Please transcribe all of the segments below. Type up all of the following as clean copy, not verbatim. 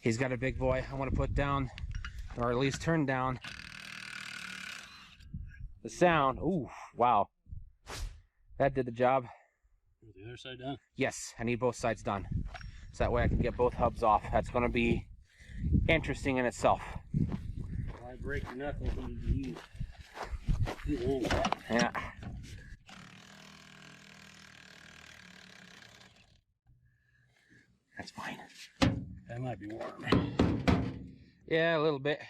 He's got a big boy I want to put down, or at least turn down the sound. Ooh, wow. That did the job. The other side done? Yes, I need both sides done. So that way I can get both hubs off. That's going to be interesting in itself. Why break your knuckles when you use? Yeah. That's fine. That might be warm. Yeah, a little bit.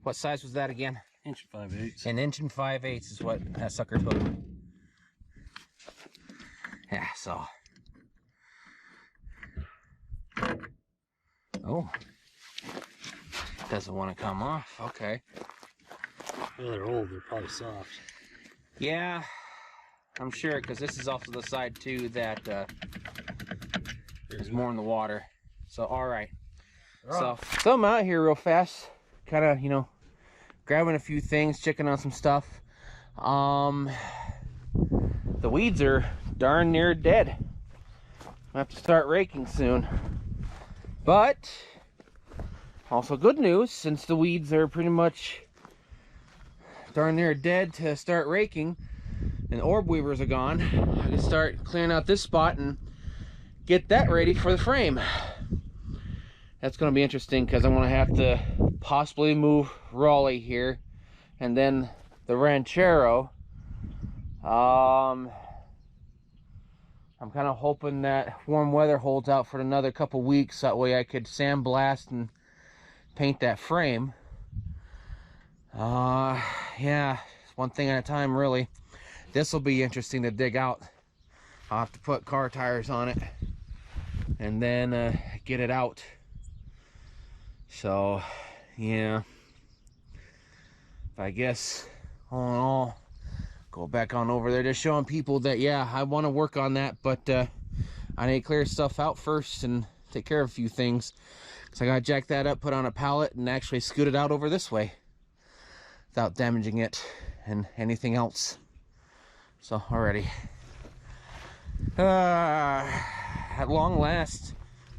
What size was that again? 1 5/8. An 1 5/8 is what that sucker took. Yeah, so. Oh. Doesn't want to come off. Okay. Well, they're old. They're probably soft. Yeah, I'm sure, because this is also the side too that is more in the water. So, all right. So I'm out here real fast, kind of, you know, grabbing a few things, checking on some stuff. The weeds are darn near dead. I have to start raking soon. But also good news, since the weeds are pretty much darn near dead to start raking and orb weavers are gone, I can start clearing out this spot and get that ready for the frame. That's going to be interesting because I'm going to have to possibly move Raleigh here and then the Ranchero. I'm kind of hoping that warm weather holds out for another couple weeks. That way I could sandblast and paint that frame. Yeah, one thing at a time, really. This will be interesting to dig out. I'll have to put car tires on it and then get it out. So, yeah. I guess, all in all, go back on over there, just showing people that, yeah, I want to work on that, but I need to clear stuff out first and take care of a few things. So I got to jack that up, put on a pallet, and actually scoot it out over this way without damaging it and anything else. So, alrighty. At long last,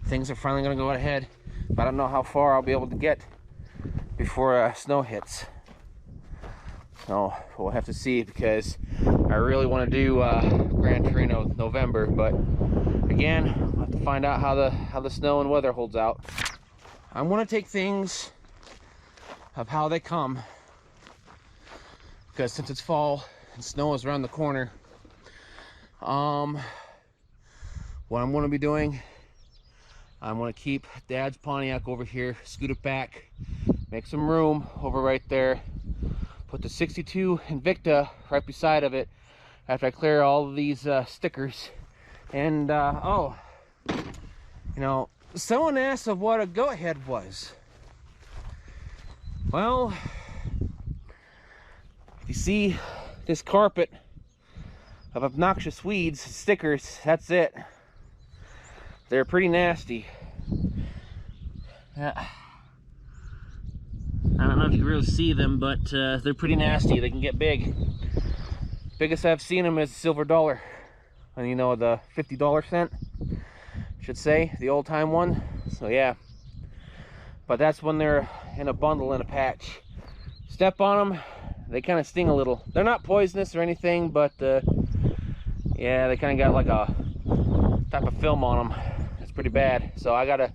things are finally going to go ahead. But I don't know how far I'll be able to get before snow hits. So we'll have to see, because I really want to do Gran Torinos November. But again, we'll have to find out how the snow and weather holds out. I want to take things of how they come, because since it's fall and snow is around the corner, what I'm going to be doing, I'm going to keep Dad's Pontiac over here, scoot it back, make some room over right there, put the 62 Invicta right beside of it after I clear all of these stickers. And oh, you know, someone asked of what a go-ahead was. Well, if you see this carpet of obnoxious weeds, stickers, that's it. They're pretty nasty. I don't know if you can really see them, but they're pretty nasty. They can get big. Biggest I've seen them is a silver dollar. And you know, the 50 cent, should say, the old time one. So yeah. But that's when they're in a bundle in a patch. Step on them, they kind of sting a little. They're not poisonous or anything, but yeah, they kind of got like a type of film on them. It's pretty bad. So I gotta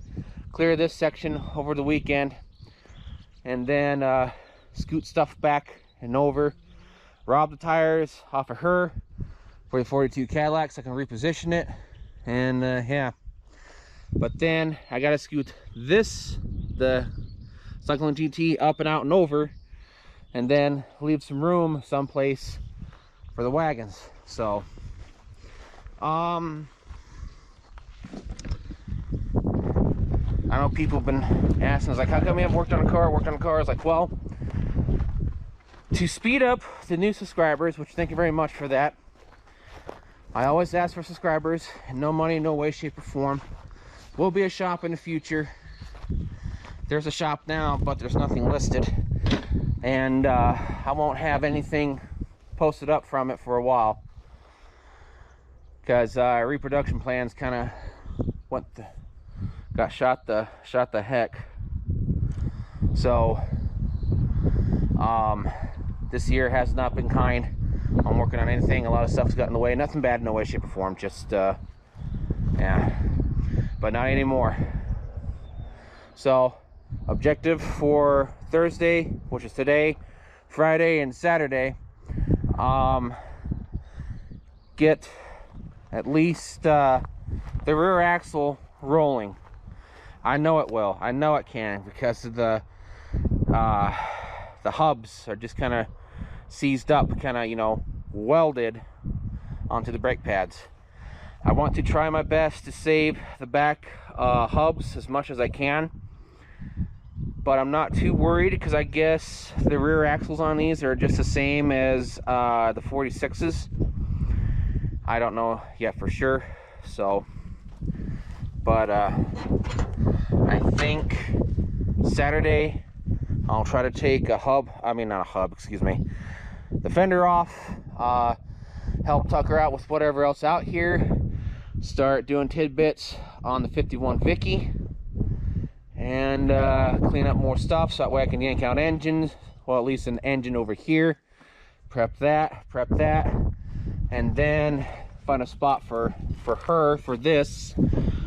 clear this section over the weekend, and then scoot stuff back and over, rob the tires off of her for the 42 Cadillac so I can reposition it, and yeah. But then I gotta scoot this, the Cyclone GT, up and out and over, and then leave some room someplace for the wagons. So I know people have been asking, it's like, how come you haven't worked on a car? I was like, well, to speed up the new subscribers, which thank you very much for that. I always ask for subscribers, and no money, no way, shape, or form. Will be a shop in the future. There's a shop now, but there's nothing listed. And I won't have anything posted up from it for a while, because reproduction plans kind of got shot the heck. So this year has not been kind. I'm working on anything. A lot of stuff's got in the way. Nothing bad, no way, shape, or form. Just yeah, but not anymore. So objective for Thursday, which is today, Friday, and Saturday, get at least the rear axle rolling. I know it will. I know it can, because of the hubs are just kind of seized up, kind of, you know, welded onto the brake pads. I want to try my best to save the back hubs as much as I can, but I'm not too worried, because I guess the rear axles on these are just the same as the 46s. I don't know yet for sure. So, but I think Saturday I'll try to take a hub, not a hub, excuse me, the fender off, help Tucker out with whatever else out here, start doing tidbits on the 51 Vicky, and clean up more stuff so that way I can yank out engines, well, at least an engine over here, prep that, and then find a spot for this,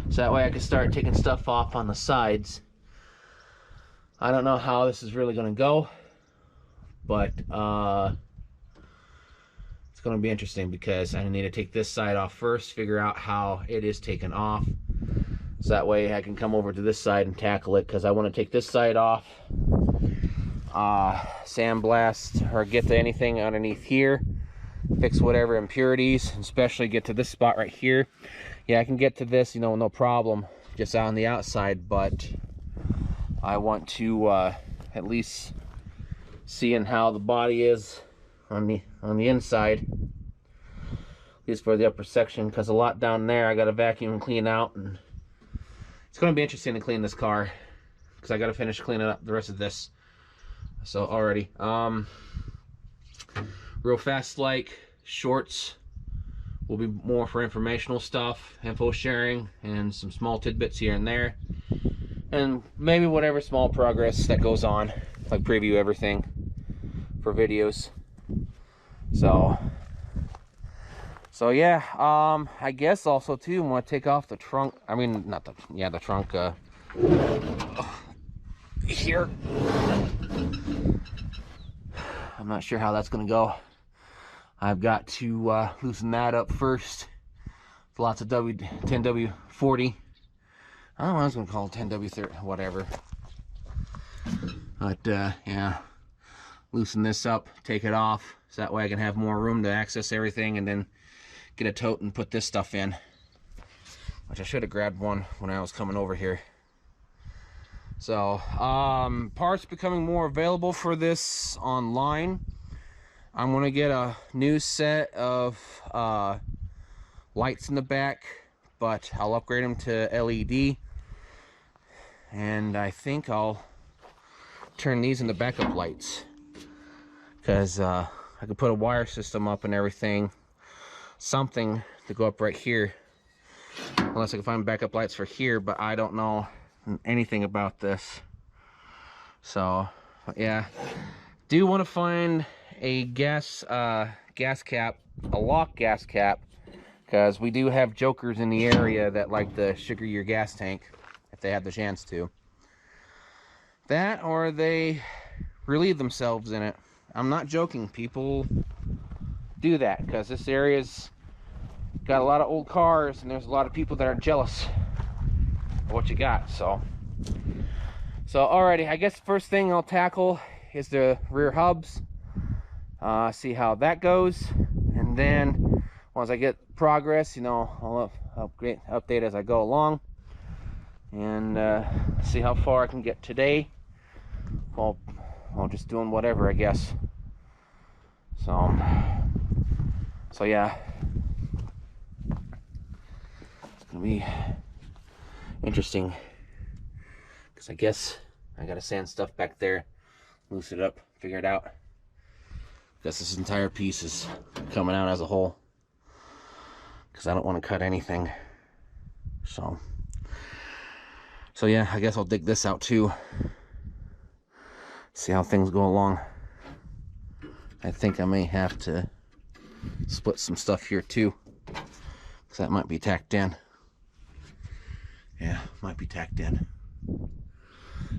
so that way I can start taking stuff off on the sides. I don't know how this is really going to go, but it's going to be interesting, because I need to take this side off first, figure out how it is taken off, so that way I can come over to this side and tackle it, because I want to take this side off, sandblast, or get to anything underneath here, fix whatever impurities, especially get to this spot right here. Yeah, I can get to this, you know, no problem, just on the outside, but I want to at least seeing how the body is on the inside, at least for the upper section, because a lot down there I got to vacuum and clean out, and it's going to be interesting to clean this car, because I got to finish cleaning up the rest of this. So already, real fast, like shorts will be more for informational stuff, info sharing, and some small tidbits here and there, and maybe whatever small progress that goes on, like preview everything for videos. So yeah, I guess also too, I'm gonna take off the trunk, the trunk here. I'm not sure how that's gonna go. I've got to loosen that up first. Lots of 10W40. I don't know what I was going to call it, 10W30, whatever. But yeah, loosen this up, take it off, so that way I can have more room to access everything, and then get a tote and put this stuff in. Which I should have grabbed one when I was coming over here. So, parts becoming more available for this online. I'm going to get a new set of lights in the back, but I'll upgrade them to LED. And I think I'll turn these into backup lights, because I could put a wire system up and everything, something to go up right here, unless I can find backup lights for here, but I don't know anything about this. So yeah, do want to find a gas cap, a lock gas cap, because we do have jokers in the area that like to sugar your gas tank if they have the chance to. That, or they relieve themselves in it. I'm not joking, people do that, because this area's got a lot of old cars, and there's a lot of people that are jealous of what you got. So alrighty, I guess the first thing I'll tackle is the rear hubs. See how that goes, and then once I get progress, you know, I'll update as I go along, and see how far I can get today. Well, just doing whatever, I guess. So yeah, it's gonna be interesting, because I guess I gotta sand stuff back there, loose it up, figure it out. Guess this entire piece is coming out as a whole, because I don't want to cut anything. So So yeah, I guess I'll dig this out too. See how things go along. I think I may have to split some stuff here too, because that might be tacked in. Yeah, might be tacked in.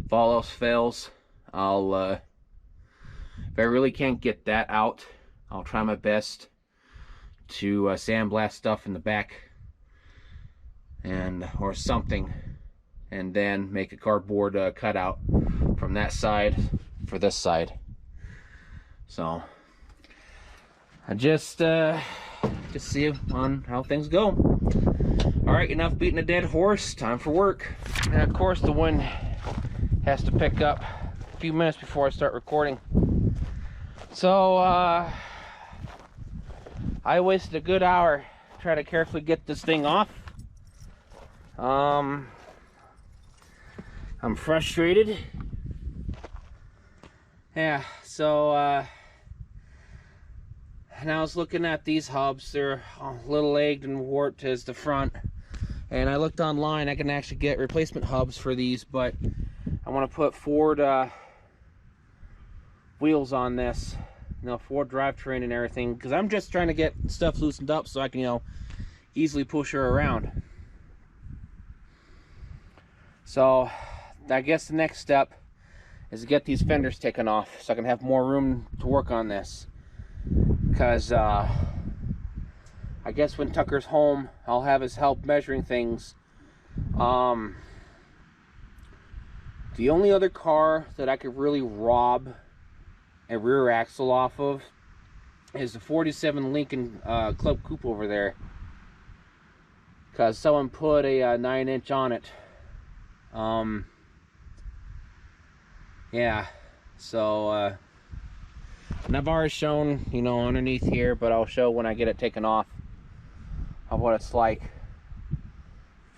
If all else fails, I'll if I really can't get that out, I'll try my best to sandblast stuff in the back and or something, and then make a cardboard cutout from that side for this side. So I just see on how things go. All right, enough beating a dead horse. Time for work. And of course, the wind has to pick up a few minutes before I start recording. So I wasted a good hour trying to carefully get this thing off. I'm frustrated. Yeah, so and I was looking at these hubs. They're a little egged and warped as the front, and I looked online. I can actually get replacement hubs for these, but I want to put Ford wheels on this, you know, Ford drivetrain and everything, because I'm just trying to get stuff loosened up so I can, you know, easily push her around. So I guess the next step is to get these fenders taken off so I can have more room to work on this. Because I guess when Tucker's home, I'll have his help measuring things. The only other car that I could really rob a rear axle off of is the 47 Lincoln Club Coupe over there. Because someone put a 9-inch on it. Yeah, so and I've already shown, you know, underneath here, but I'll show when I get it taken off of what it's like.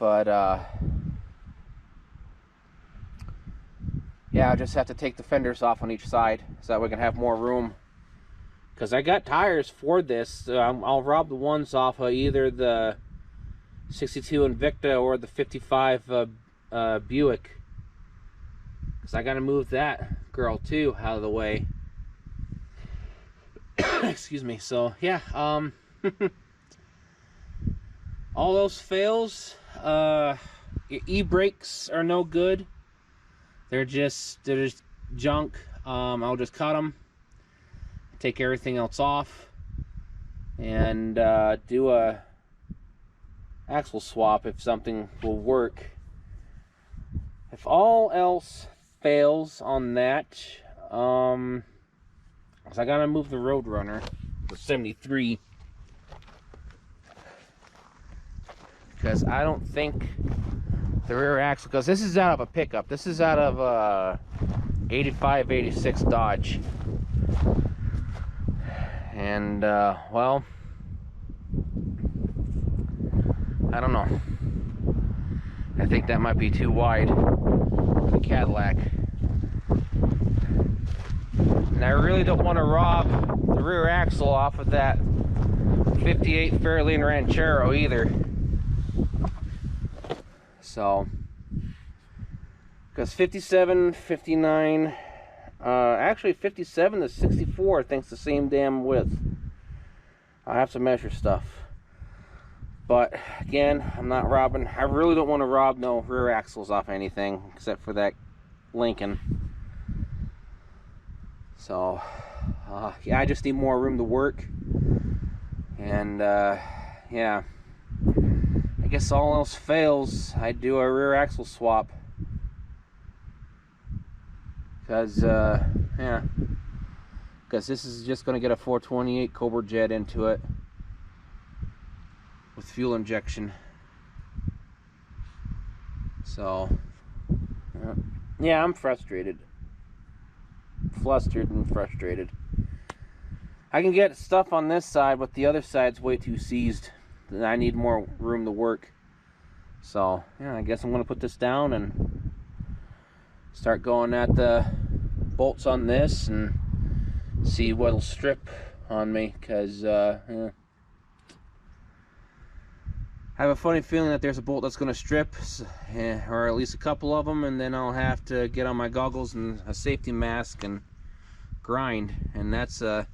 But yeah, I just have to take the fenders off on each side so that we can have more room, because I got tires for this. I'll rob the ones off of either the 62 Invicta or the 55 Buick, because I gotta move that girl too out of the way. Excuse me. So yeah, all else fails, your e-brakes are no good. They're just junk. I'll just cut them, take everything else off, and do a axle swap if something will work. If all else fails on that, so I gotta move the Roadrunner, the 73, because I don't think the rear axle, because this is out of a pickup. This is out of a 85, 86 Dodge. And, well, I don't know. I think that might be too wide for the Cadillac. And I really don't want to rob the rear axle off of that 58 Fairlane Ranchero either. So, because 57, 59, actually 57 to 64, I think it's the same damn width. I have to measure stuff. But again, I'm not robbing. I really don't want to rob no rear axles off anything except for that Lincoln. So, yeah, I just need more room to work. And, yeah. I guess all else fails, I do a rear axle swap. Because, yeah. Because this is just going to get a 428 Cobra Jet into it with fuel injection. So, yeah, I'm frustrated. Flustered and frustrated. I can get stuff on this side, but the other side's way too seized. I need more room to work. So, yeah, I guess I'm going to put this down and start going at the bolts on this and see what'll strip on me, because, yeah. I have a funny feeling that there's a bolt that's going to strip, or at least a couple of them, and then I'll have to get on my goggles and a safety mask and grind, and that's a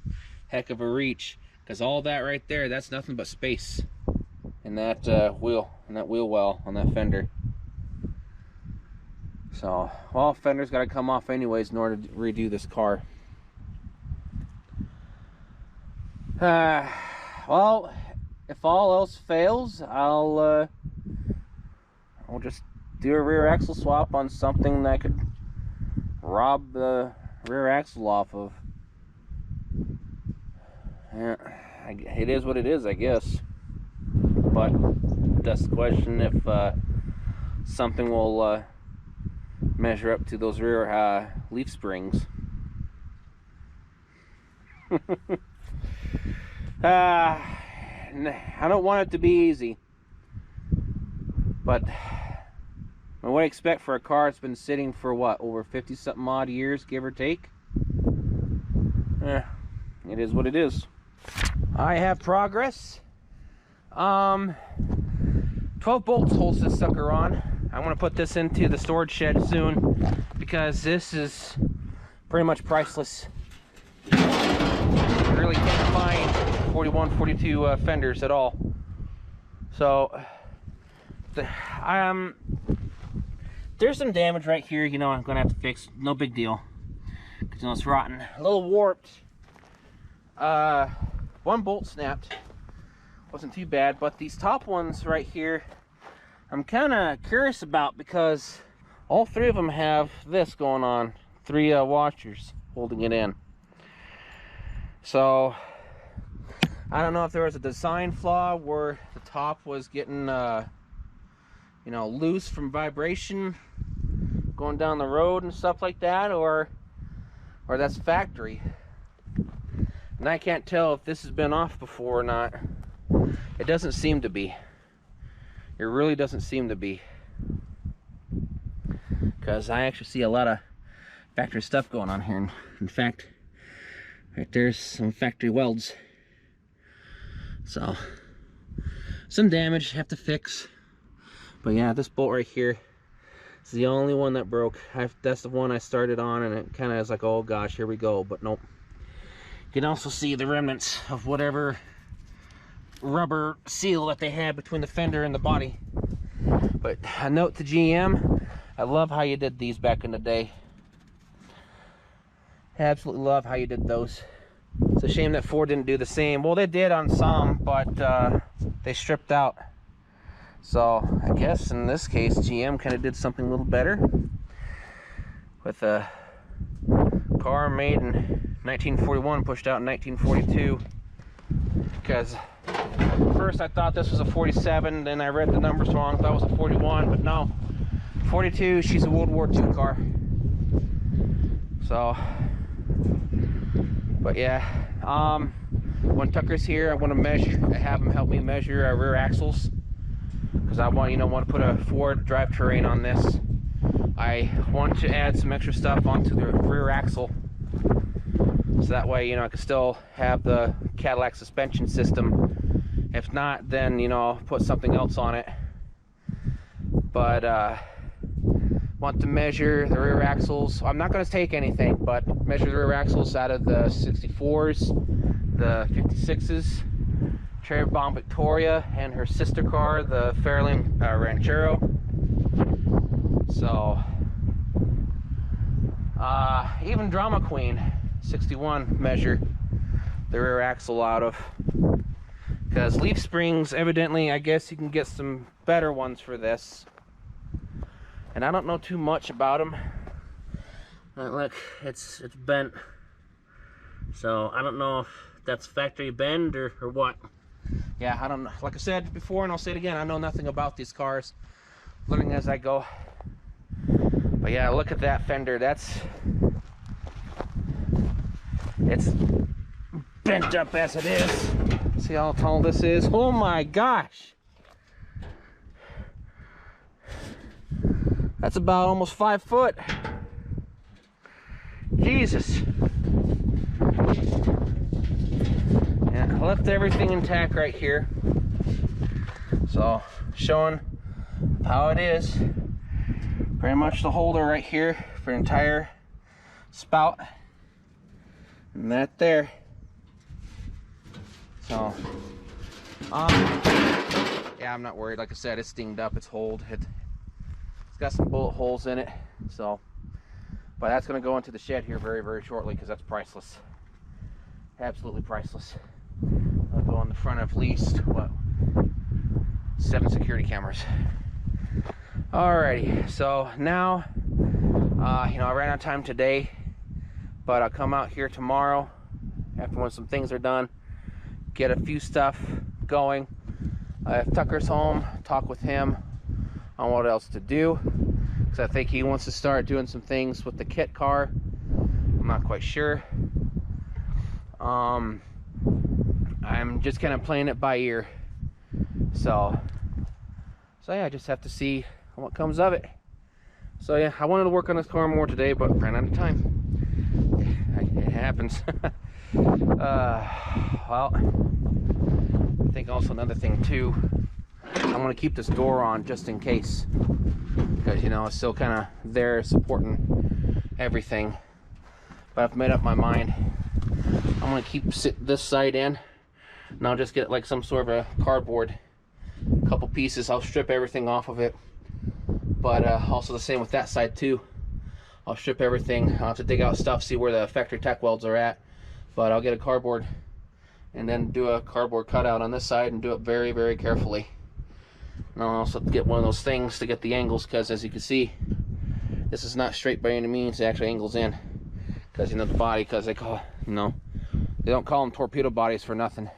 heck of a reach, because all that right there, that's nothing but space in that wheel well on that fender. So, well, fender's got to come off anyways in order to redo this car. Well, if all else fails, I'll just do a rear axle swap on something that I could rob the rear axle off of. Yeah, it is what it is, I guess. But that's the question, if something will measure up to those rear leaf springs. I don't want it to be easy, but what I expect for a car that's been sitting for what, over 50 something odd years, give or take. It is what it is. I have progress. 12 bolts holds this sucker on. I want to put this into the storage shed soon, because this is pretty much priceless. You really can't find 41, 42 fenders at all. So there's some damage right here, you know, I'm gonna have to fix. No big deal, because you know it's rotten, a little warped. One bolt snapped, wasn't too bad, but these top ones right here I'm kind of curious about, because all three of them have this going on, 3 washers holding it in. So I don't know if there was a design flaw where the top was getting you know, loose from vibration going down the road and stuff like that, or that's factory. And I can't tell if this has been off before or not. It doesn't seem to be. It really doesn't seem to be, because I actually see a lot of factory stuff going on here. In fact, right there's some factory welds. So some damage, have to fix. But yeah, this bolt right here is the only one that broke. That's the one I started on, and it kind of is like, oh gosh, here we go. But nope. You can also see the remnants of whatever rubber seal that they had between the fender and the body. But a note to GM, I love how you did these back in the day. Absolutely love how you did those. It's a shame that Ford didn't do the same. Well, they did on some, but they stripped out. So I guess in this case GM kind of did something a little better with a car made in 1941, pushed out in 1942. Because first I thought this was a 47, then I read the numbers wrong, thought it was a 41, but no, 42. She's a World War II car. So, but yeah, when Tucker's here, I want to measure. I have him help me measure our rear axles, because I want to put a Ford drivetrain on this. I want to add some extra stuff onto the rear axle, so that way, you know, I can still have the Cadillac suspension system. If not, then, you know, I'll put something else on it. But want to measure the rear axles. I'm not going to take anything, but measure the rear axles out of the 64s, the 56s, Cherry Bomb Victoria, and her sister car, the Fairlane Ranchero. So even Drama Queen 61 measure the rear axle out of, because leaf springs, evidently, I guess you can get some better ones for this, and I don't know too much about them. Look, it's bent, so I don't know if that's factory bend or what. Yeah, I don't know. Like I said before, and I'll say it again, I know nothing about these cars, learning as I go. But yeah, look at that fender. It's bent up as it is. See how tall this is? Oh my gosh! That's about almost 5 foot. Jesus. Yeah, I left everything intact right here. So showing how it is. Pretty much the holder right here for the entire spout, and that there. So yeah, I'm not worried. Like I said, it's dinged up, it's holed, it's got some bullet holes in it. So but that's going to go into the shed here very, very shortly, because that's priceless. Absolutely priceless. I'll go on the front of at least, what, 7 security cameras. Alrighty, so now, you know, I ran out of time today, but I'll come out here tomorrow after when some things are done, get a few stuff going. If Tucker's home, talk with him on what else to do, because I think he wants to start doing some things with the kit car. I'm not quite sure. I'm just kind of playing it by ear. So yeah, I just have to see what comes of it. So yeah, I wanted to work on this car more today, but ran out of time. It happens. Well, I think also another thing too, I want to keep this door on just in case, because you know it's still kind of there supporting everything. But I've made up my mind. I'm going to keep this side in, and I'll just get like some sort of a cardboard, couple pieces. I'll strip everything off of it, but also the same with that side too. I'll strip everything. I'll have to dig out stuff, see where the factory tack welds are at, but I'll get a cardboard and then do a cardboard cutout on this side and do it very, very carefully. And I'll also get one of those things to get the angles, because as you can see, this is not straight by any means. It actually angles in, because you know the body, because they call, you know, they don't call them torpedo bodies for nothing.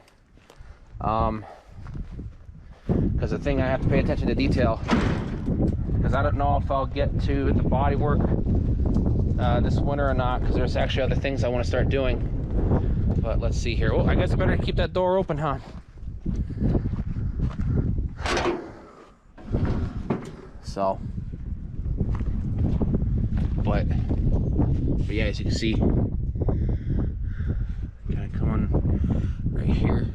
Because the thing, I have to pay attention to detail, because I don't know if I'll get to the body work this winter or not, because there's actually other things I want to start doing. But let's see here. Oh, I guess I better keep that door open, huh? So, but yeah, as you can see, kind of coming right here,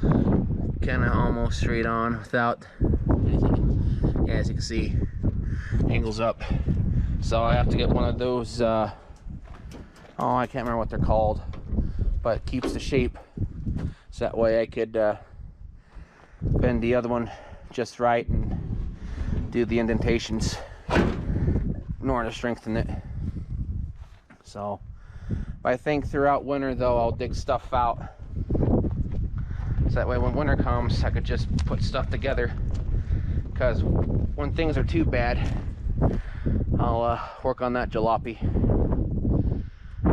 kind of almost straight on without anything. Yeah, as you can see, angles up. So I have to get one of those, oh, I can't remember what they're called, but it keeps the shape, so that way I could bend the other one just right and do the indentations in order to strengthen it. So I think throughout winter though, I'll dig stuff out, so that way when winter comes I could just put stuff together, because when things are too bad, I'll work on that jalopy.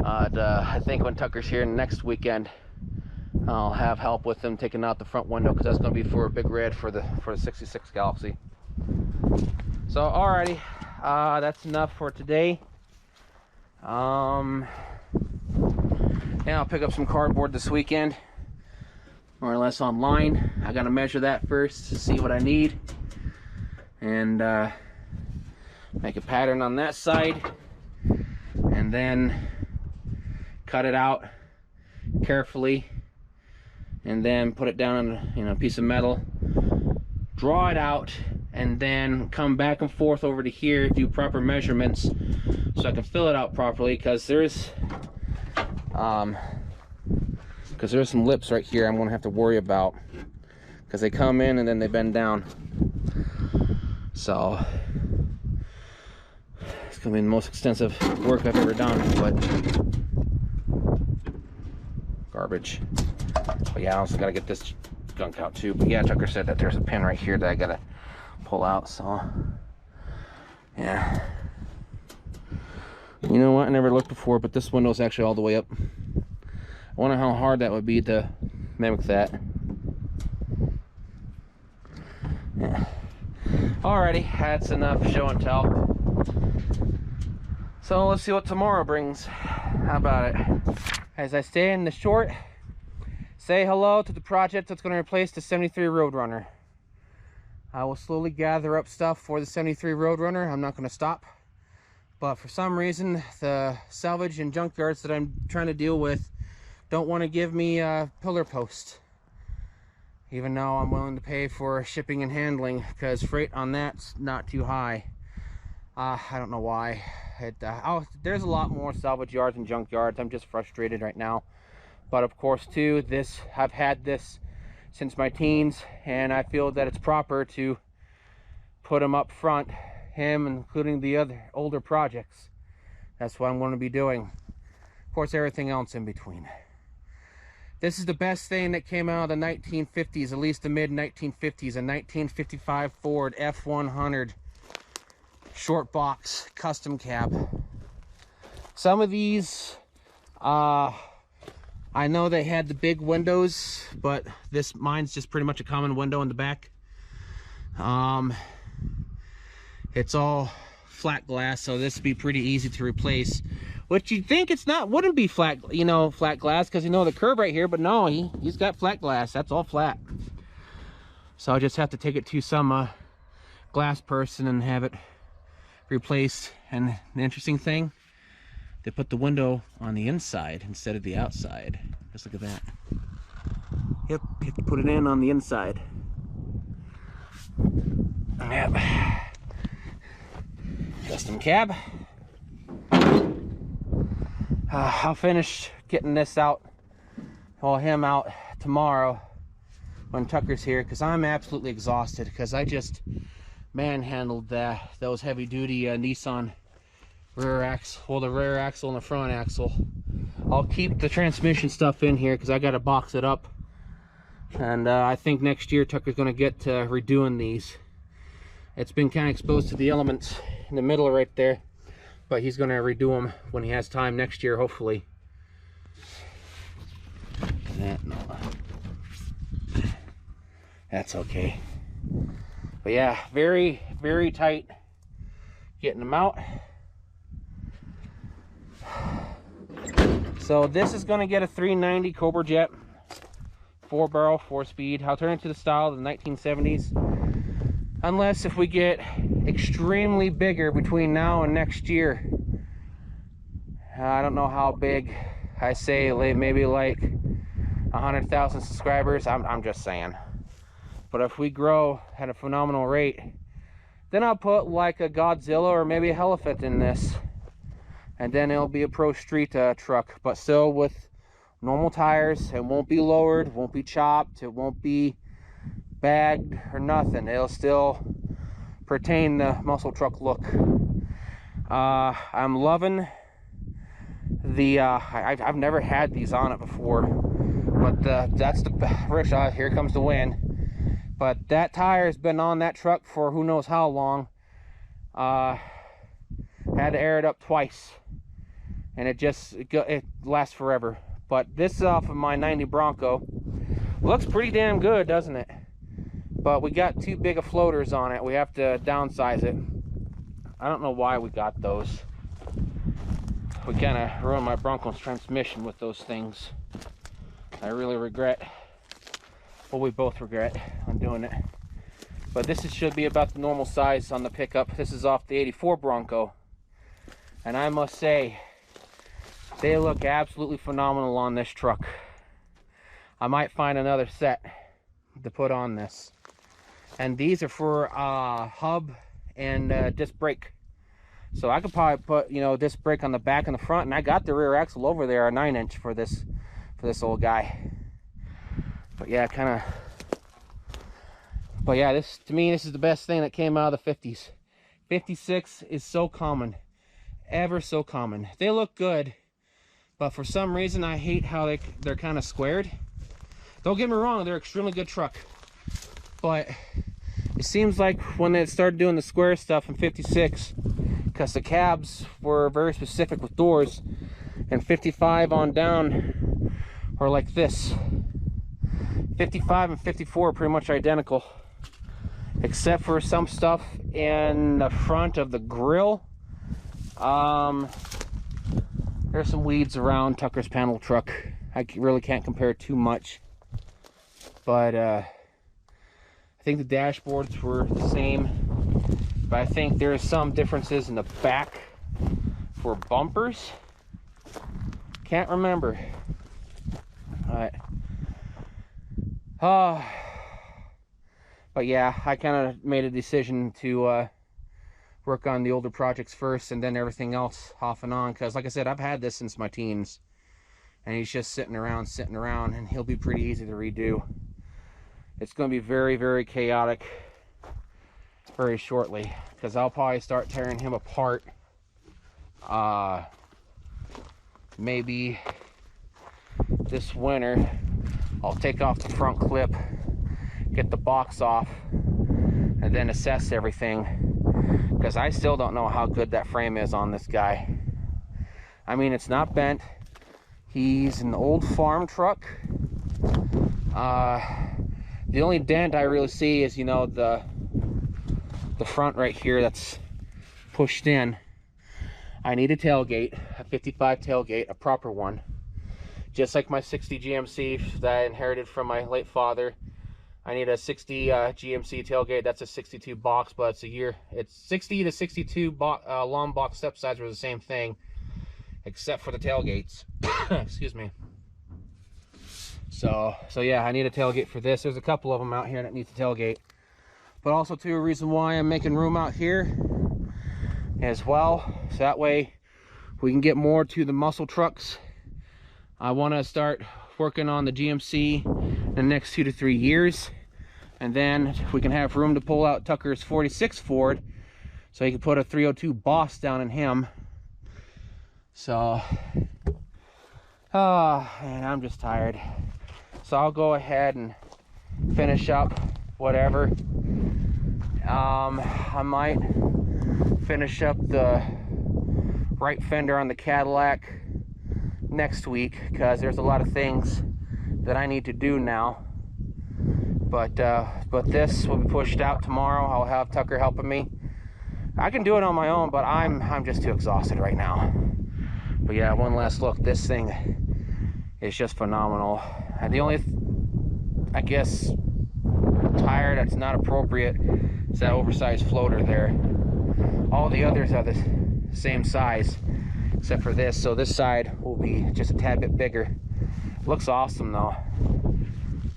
I think when Tucker's here next weekend, I'll have help with him taking out the front window, because that's going to be for a big red for the 66 Galaxie. So alrighty, that's enough for today. Yeah, I'll pick up some cardboard this weekend, more or less online. I got to measure that first to see what I need, and make a pattern on that side, and then cut it out carefully, and then put it down on, you know, a piece of metal, draw it out, and then come back and forth over to here, do proper measurements so I can fill it out properly, because there's some lips right here I'm gonna have to worry about, because they come in and then they bend down. So it's gonna be the most extensive work I've ever done, but garbage. But yeah, I also gotta get this gunk out too. But yeah, Tucker said that there's a pin right here that I gotta pull out, so yeah. You know what, I never looked before, but this window's actually all the way up. I wonder how hard that would be to mimic that. Yeah. Alrighty, that's enough show and tell. So let's see what tomorrow brings. How about it? As I stay in the short, say hello to the project that's going to replace the 73 Roadrunner. I will slowly gather up stuff for the 73 Roadrunner. I'm not going to stop. But for some reason, the salvage and junkyards that I'm trying to deal with don't want to give me a pillar post. even though I'm willing to pay for shipping and handling, because freight on that's not too high. I don't know why. There's a lot more salvage yards and junk yards. I'm just frustrated right now. But of course too, I've had this since my teens, and I feel that it's proper to put him up front, him including the other older projects. That's what I'm going to be doing. Of course, everything else in between. This is the best thing that came out of the 1950s, at least the mid 1950s, a 1955 Ford F100 short box custom cab. Some of these, I know they had the big windows, but mine's just pretty much a common window in the back. It's all flat glass, so this would be pretty easy to replace. Which you'd think wouldn't be flat, flat glass, because the curb right here, but no, he's got flat glass. That's all flat. So I just have to take it to some glass person and have it replaced. And the interesting thing, they put the window on the inside instead of the outside. Just look at that. Yep, you have to put it in on the inside. Yep. Custom cab. I'll finish getting this out, him out tomorrow when Tucker's here, because I'm absolutely exhausted, because I just manhandled those heavy duty Nissan rear axle, the rear axle and the front axle. I'll keep the transmission stuff in here because I got to box it up, and I think next year Tucker's going to get to redoing these. It's been kind of exposed to the elements in the middle right there, but he's going to redo them when he has time next year, hopefully. That's okay. But yeah, very, very tight getting them out. So this is going to get a 390 Cobra Jet, 4-barrel, 4-speed. I'll turn it to the style of the 1970s. Unless if we get extremely bigger between now and next year. I don't know how big. I say maybe like 100,000 subscribers. I'm just saying. But if we grow at a phenomenal rate, then I'll put like a Godzilla or maybe a elephant in this. And then it'll be a pro street truck. But still with normal tires. It won't be lowered. Won't be chopped. It won't be bagged or nothing. It'll still pertain the muscle truck look. I'm loving the I've never had these on it before, but that's the here comes the wind. But that tire has been on that truck for who knows how long. Had to air it up twice, and it lasts forever. But this is off of my 90 Bronco. Looks pretty damn good, doesn't it? But we got too big of floaters on it. We have to downsize it. I don't know why we got those. We kind of ruined my Bronco's transmission with those things. I really regret. Well, we both regret on doing it. But this should be about the normal size on the pickup. This is off the 84 Bronco. And I must say, they look absolutely phenomenal on this truck. I might find another set to put on this. And these are for hub and disc brake. So I could probably put disc brake on the back and the front, and I got the rear axle over there, a 9-inch for this old guy. But yeah, this to me, this is the best thing that came out of the 50s. 56 is so common, ever so common. They look good, but for some reason I hate how they're kind of squared. Don't get me wrong, they're an extremely good truck. But it seems like when they started doing the square stuff in 56, because the cabs were very specific with doors, and 55 on down are like this. 55 and 54 are pretty much identical, except for some stuff in the front of the grill. There's some weeds around Tucker's panel truck. I really can't compare too much, but I think the dashboards were the same, but I think there are some differences in the back for bumpers. Can't remember. All right. But yeah, I kind of made a decision to work on the older projects first and then everything else off and on, because like I said, I've had this since my teens, and he's just sitting around, and he'll be pretty easy to redo. It's going to be very, very chaotic very shortly, because I'll probably start tearing him apart maybe this winter. I'll take off the front clip, get the box off, and then assess everything, because I still don't know how good that frame is on this guy. I mean, it's not bent. He's an old farm truck. The only dent I really see is, you know, the front right here that's pushed in. I need a tailgate, a 55 tailgate, a proper one, just like my 60 GMC that I inherited from my late father. I need a 60 GMC tailgate. That's a 62 box, but it's 60 to 62 long box step sides were the same thing, except for the tailgates. Excuse me. So yeah, I need a tailgate for this. There's a couple of them out here that needs a tailgate, but also too, a reason why I'm making room out here as well, so that way we can get more to the muscle trucks. I want to start working on the GMC in the next 2 to 3 years, and then we can have room to pull out Tucker's 46 Ford, so he can put a 302 Boss down in him. So man, I'm just tired. So I'll go ahead and finish up whatever. I might finish up the right fender on the Cadillac next week, because there's a lot of things that I need to do now. But this will be pushed out tomorrow. I'll have Tucker helping me. I can do it on my own, but I'm just too exhausted right now. But yeah, one last look. This thing is just phenomenal. And the only, I guess, tire that's not appropriate is that oversized floater there. All the others are the same size except for this, so this side will be just a tad bit bigger. Looks awesome though.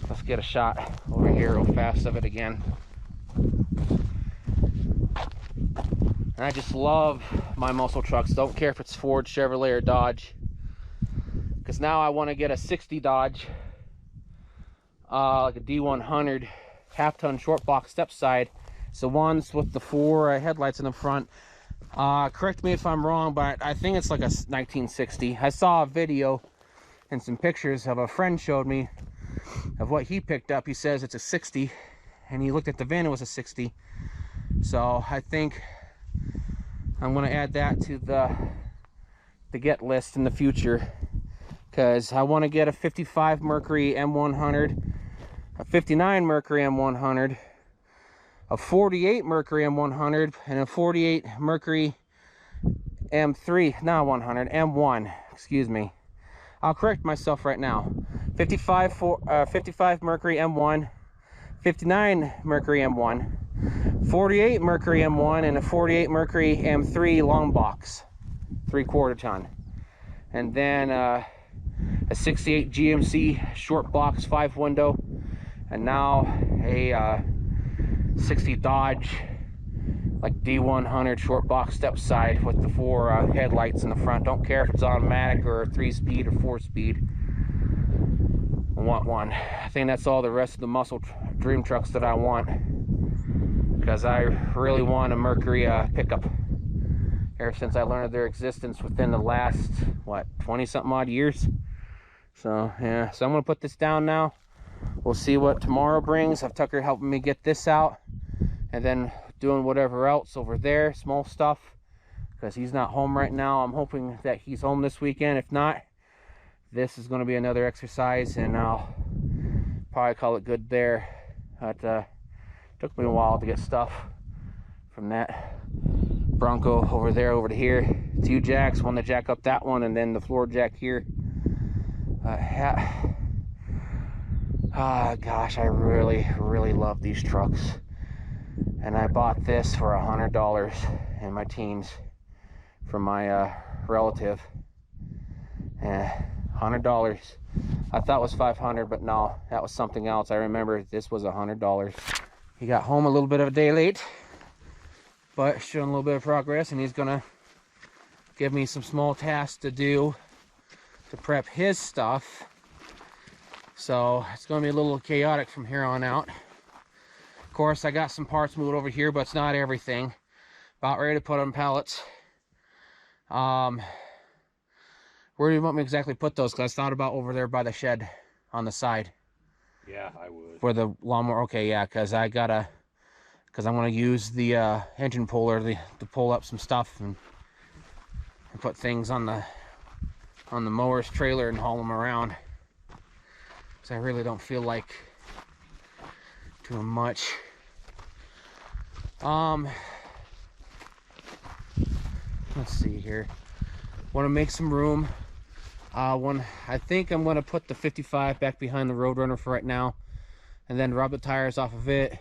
Let's get a shot over here real fast of it again. And I just love my muscle trucks. Don't care if it's Ford, Chevrolet, or Dodge, because now I want to get a 60 Dodge, like a D100 half-ton short box step side. It's the ones with the 4 headlights in the front. Correct me if I'm wrong, but I think it's like a 1960. I saw a video and some pictures of a friend showed me of what he picked up. He says it's a 60, and he looked at the VIN, it was a 60. So I think I'm going to add that to the get list in the future, because I want to get a 55 Mercury M100, a 59 Mercury M100, a 48 Mercury M100, and a 48 Mercury M3, not 100, M1, excuse me. I'll correct myself right now. 55 Mercury M1, 59 Mercury M1, 48 Mercury M1, and a 48 Mercury M3 long box, 3/4 ton. And then a 68 GMC short box 5 window, and now a 60 Dodge like D100 short box step side with the 4 headlights in the front. Don't care if it's automatic or 3-speed or 4-speed. I want one. I think that's all the rest of the muscle dream trucks that I want, because I really want a Mercury pickup ever since I learned of their existence within the last, what, 20-something odd years. So yeah, so I'm gonna put this down now. We'll see what tomorrow brings. Have Tucker helping me get this out, and then doing whatever else over there, small stuff, because he's not home right now. I'm hoping that he's home this weekend. If not, this is going to be another exercise, and I'll probably call it good there. But took me a while to get stuff from that Bronco over there over to here. 2 jacks, one to jack up that one, and then the floor jack here. Gosh, I really love these trucks. And I bought this for $100 in my teens from my relative. $100. I thought it was $500, but no, that was something else. I remember this was $100. He got home a little bit of a day late, but showing a little bit of progress, and he's gonna give me some small tasks to do to prep his stuff. So it's gonna be a little chaotic from here on out. Of course, I got some parts moved over here, but it's not everything. About ready to put on pallets. Where do you want me to exactly put those? Because I thought about over there by the shed on the side. Yeah, I would. For the lawnmower. Okay, yeah, because I'm gonna use the engine puller to pull up some stuff and put things on the mower's trailer and haul them around. Because I really don't feel like doing much. Let's see here. Want to make some room. I think I'm going to put the 55 back behind the Roadrunner for right now, and then rub the tires off of it,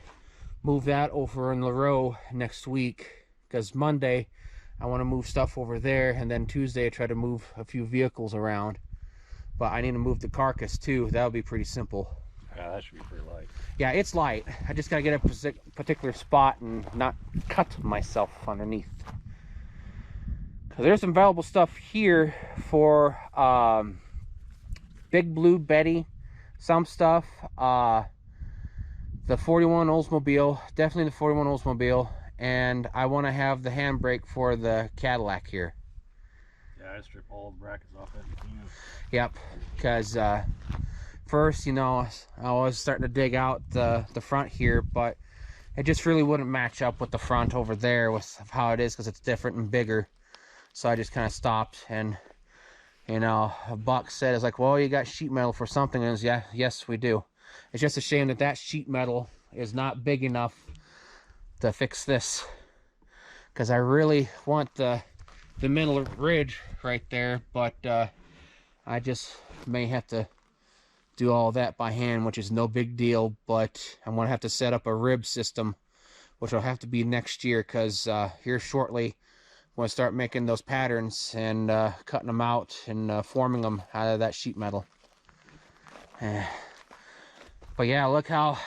move that over in the row next week, because Monday I want to move stuff over there, and then Tuesday I try to move a few vehicles around. But I need to move the carcass too. That would be pretty simple. Yeah, that should be pretty light. Yeah, it's light. I just got to get a particular spot and not cut myself underneath. There's some valuable stuff here for Big Blue Betty, some stuff, the 41 Oldsmobile, definitely the 41 Oldsmobile, and I want to have the handbrake for the Cadillac here. Yeah, I strip all the brackets off it. Yep, because first, you know, I was starting to dig out the front here, but it just really wouldn't match up with the front over there with how it is, because it's different and bigger. So I just kind of stopped, and you know, a buck said, it's like, well, you got sheet metal for something. And yeah, yes, we do. It's just a shame that that sheet metal is not big enough to fix this, because I really want the middle ridge right there, but I just may have to do all that by hand, which is no big deal. But I'm gonna have to set up a rib system, which will have to be next year, because here shortly I'm going to start making those patterns and cutting them out and forming them out of that sheet metal. But yeah, look how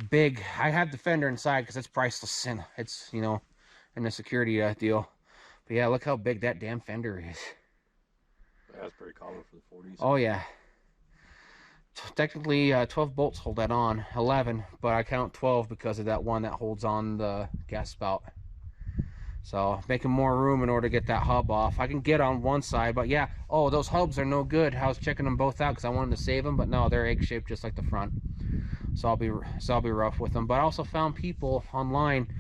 big. I have the fender inside because it's priceless, and it's, you know, in the security deal. But yeah, look how big that damn fender is. Yeah, that's pretty common for the 40s. Oh yeah. Technically 12 bolts hold that on, 11, but I count 12 because of that one that holds on the gas spout. So making more room in order to get that hub off. I can get on one side, but yeah. Oh, those hubs are no good. I was checking them both out because I wanted to save them, but no, they're egg-shaped just like the front. So I'll be rough with them. But I also found people online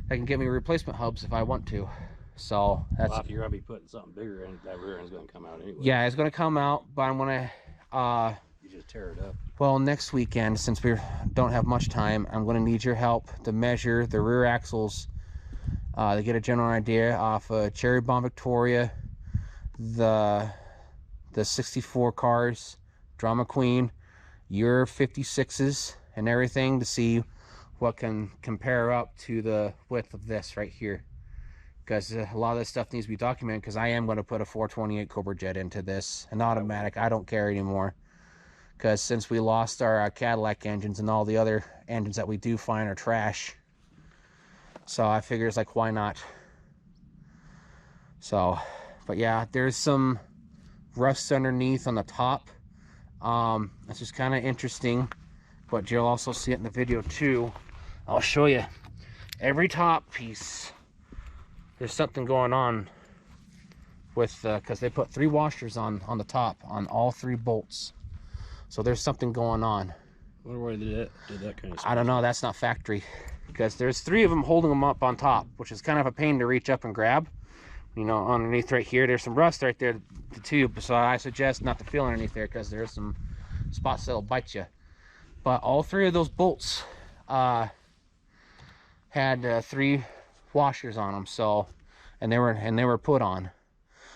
that can get me replacement hubs if I want to. So that's. Well, if you're gonna be putting something bigger in, that rear end's gonna come out anyway. Yeah, it's gonna come out, but I'm gonna you just tear it up. well, next weekend, since we don't have much time, I'm gonna need your help to measure the rear axles. To get a general idea off Cherry Bomb Victoria, the 64 cars, Drama Queen, your 56s, and everything, to see what can compare up to the width of this right here. Because a lot of this stuff needs to be documented, because I am going to put a 428 Cobra Jet into this, an automatic. I don't care anymore, because since we lost our Cadillac engines, and all the other engines that we do find are trash. So I figure it's like, why not? So, but yeah, there's some rust underneath on the top. It's just kind of interesting, but you'll also see it in the video too. I'll show you. Every top piece, there's something going on with, because they put 3 washers on the top on all 3 bolts. So there's something going on. I wonder why did that kind of stuff. I don't know. That's not factory, because there's 3 of them holding them up on top, which is kind of a pain to reach up and grab. You know, underneath right here, there's some rust right there, the tube. So I suggest not to feel underneath there, because there's some spots that'll bite you. But all 3 of those bolts had 3 washers on them. So, and they were put on.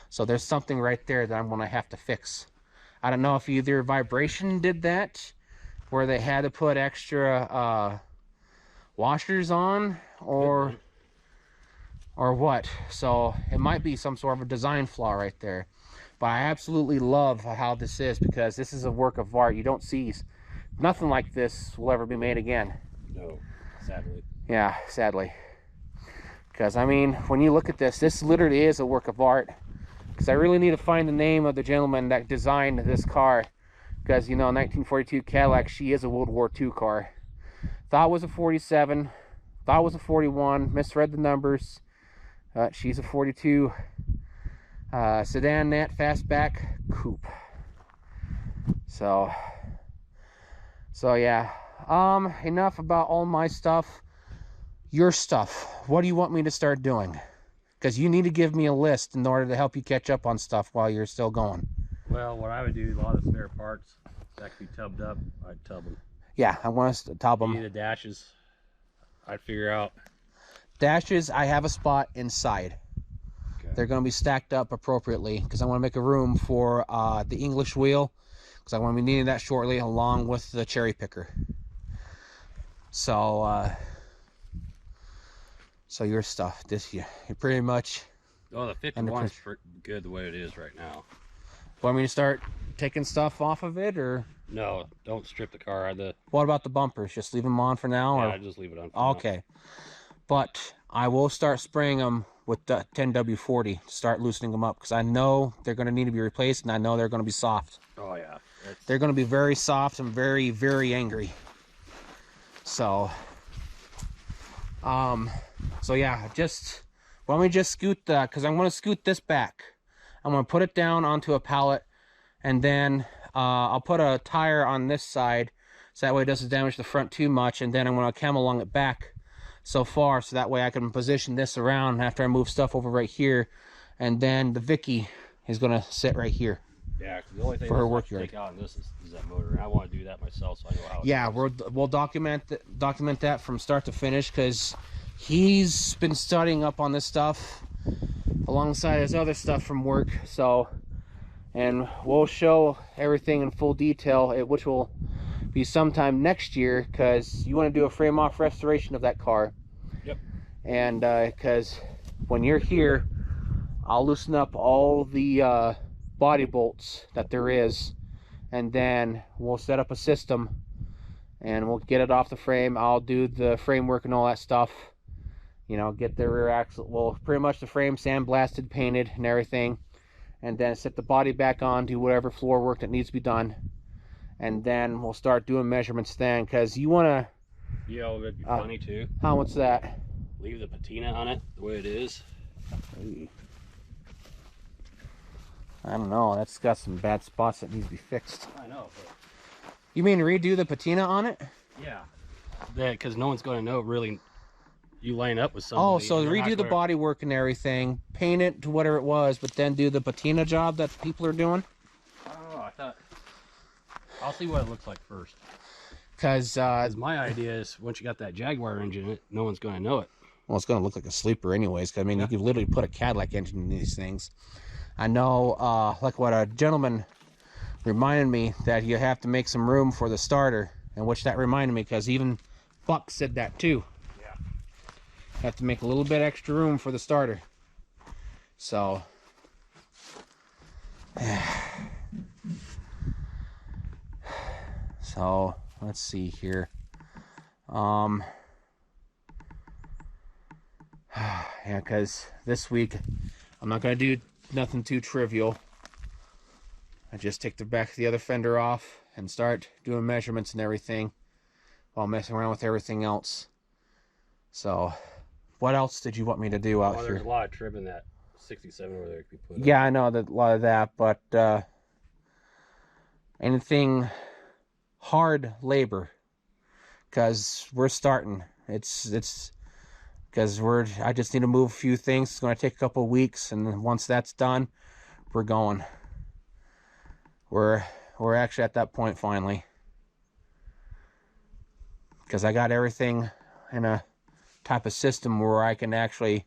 So there's something right there that I'm gonna have to fix. I don't know if either vibration did that, where they had to put extra washers on, or what. So it might be some sort of a design flaw right there. But I absolutely love how this is, because this is a work of art. You don't see, nothing like this will ever be made again. No, sadly. Yeah, sadly. Because, I mean, when you look at this, this literally is a work of art. Because I really need to find the name of the gentleman that designed this car. Because, you know, 1942 Cadillac, she is a World War II car. Thought it was a 47. Thought it was a 41. Misread the numbers. She's a 42. Sedan Nat Fastback Coupe. So yeah. Enough about all my stuff. Your stuff. What do you want me to start doing? Because you need to give me a list in order to help you catch up on stuff while you're still going. Well, what I would do, a lot of spare parts that could be tubbed up, I'd tub them. Yeah, I want us to tub them. The dashes, I'd figure out. Dashes, I have a spot inside. Okay. They're going to be stacked up appropriately because I want to make a room for the English wheel, because I want to be needing that shortly along with the cherry picker. So your stuff, you're pretty much. Oh, the 51's good the way it is right now. Want me to start taking stuff off of it, or? No, don't strip the car. What about the bumpers? Just leave them on for now? Yeah, or? I just leave it on for okay. Now. But I will start spraying them with the 10W40 to start loosening them up, because I know they're going to need to be replaced, and I know they're going to be soft. Oh, yeah. They're going to be very soft and very, very angry. So yeah, why don't we just scoot because I'm going to scoot this back. I'm going to put it down onto a pallet, and then I'll put a tire on this side so that way it doesn't damage the front too much, and then I'm going to cam along it back so far so that way I can position this around after I move stuff over right here, and then the Vicky is going to sit right here. Yeah, because the only thing for her work work yard. Take out on this is that motor, and I want to do that myself so I know how it Yeah, goes. we'll document that from start to finish, because he's been studying up on this stuff alongside his other stuff from work. So, and we'll show everything in full detail, which will be sometime next year, because you want to do a frame off restoration of that car. Yep. And because when you're here, I'll loosen up all the body bolts that there is, and then we'll set up a system and we'll get it off the frame. I'll do the framework and all that stuff, you know, get the rear axle, well, pretty much the frame sandblasted, painted and everything, and then set the body back on, do whatever floor work that needs to be done, and then we'll start doing measurements then, because you want to, you know, it'd be funny too. How much that? Leave the patina on it the way it is. I don't know, that's got some bad spots that need to be fixed. I know, but... You mean redo the patina on it? Yeah. Because no one's going to know really you line up with somebody. Oh, so redo the body work and everything, paint it to whatever it was, but then do the patina job that people are doing? Oh, I thought... I'll see what it looks like first. Because my idea is once you got that Jaguar engine in it, no one's going to know it. Well, it's going to look like a sleeper anyways, because I mean, you could literally put a Cadillac engine in these things. I know, like what a gentleman reminded me, that you have to make some room for the starter, and which that reminded me, because even Buck said that too. Yeah. Have to make a little bit extra room for the starter. So, so let's see here. Yeah, because this week I'm not going to do nothing too trivial. I just take the back of the other fender off and start doing measurements and everything while messing around with everything else. So, what else did you want me to do out here? There's a lot of trim in that 67 over there could be put Yeah, I know that, a lot of that, but anything hard labor, because we're starting. It's because I just need to move a few things. It's going to take a couple of weeks, and then once that's done, we're going. We're actually at that point finally, because I got everything in a type of system where I can actually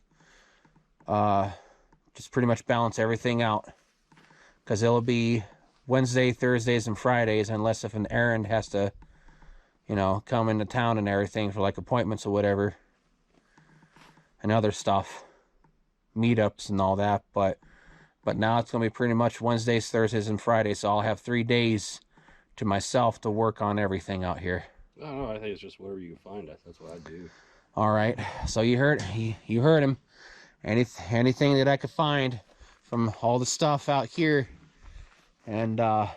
just pretty much balance everything out, because it'll be Wednesday, Thursdays, and Fridays, unless if an errand has to, you know, come into town and everything for like appointments or whatever and other stuff, meetups and all that. But now it's going to be pretty much Wednesdays, Thursdays, and Fridays, so I'll have 3 days to myself to work on everything out here. I don't know. I think it's just whatever you can find. That's what I do. All right. So you heard him. Anything that I could find from all the stuff out here, and gonna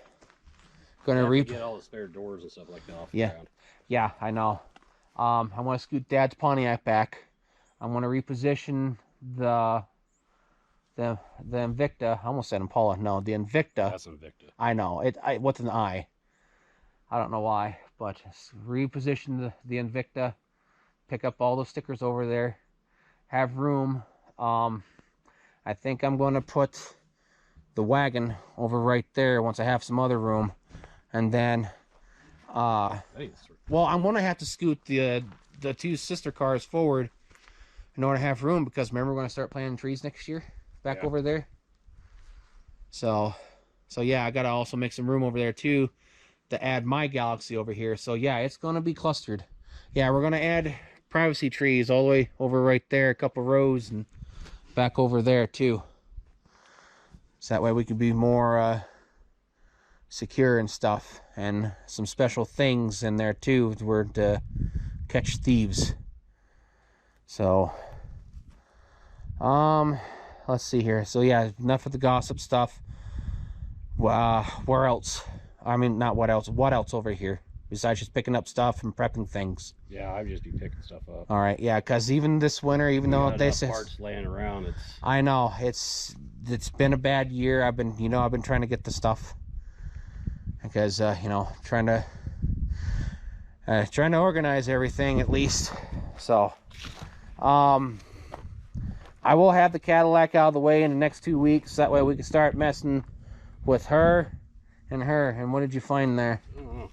get all the spare doors and stuff like that off the ground. Yeah, I know. I want to scoot Dad's Pontiac back. I want to reposition the Invicta. I almost said Impala. No, the Invicta. That's Invicta. I know it. What's an I? I don't know why, but reposition the Invicta. Pick up all those stickers over there. Have room. I think I'm going to put the wagon over right there once I have some other room, and then well, I'm going to have to scoot the two sister cars forward in order to have room, because remember we're going to start planting trees next year back over there. So yeah, I got to also make some room over there too to add my Galaxie over here. So yeah, it's going to be clustered. Yeah, we're going to add privacy trees all the way over right there, a couple rows, and back over there too, so that way we could be more secure and stuff, and some special things in there too to catch thieves. So let's see here. So yeah, enough of the gossip stuff. Where else? I mean, not what else. What else over here besides just picking up stuff and prepping things? Yeah, I just be picking stuff up. All right, yeah, because even this winter, even though they say parts laying around, I know it's been a bad year. I've been trying to get the stuff, because trying to organize everything at least. So I will have the Cadillac out of the way in the next 2 weeks. That way we can start messing with her. And what did you find there? I don't know.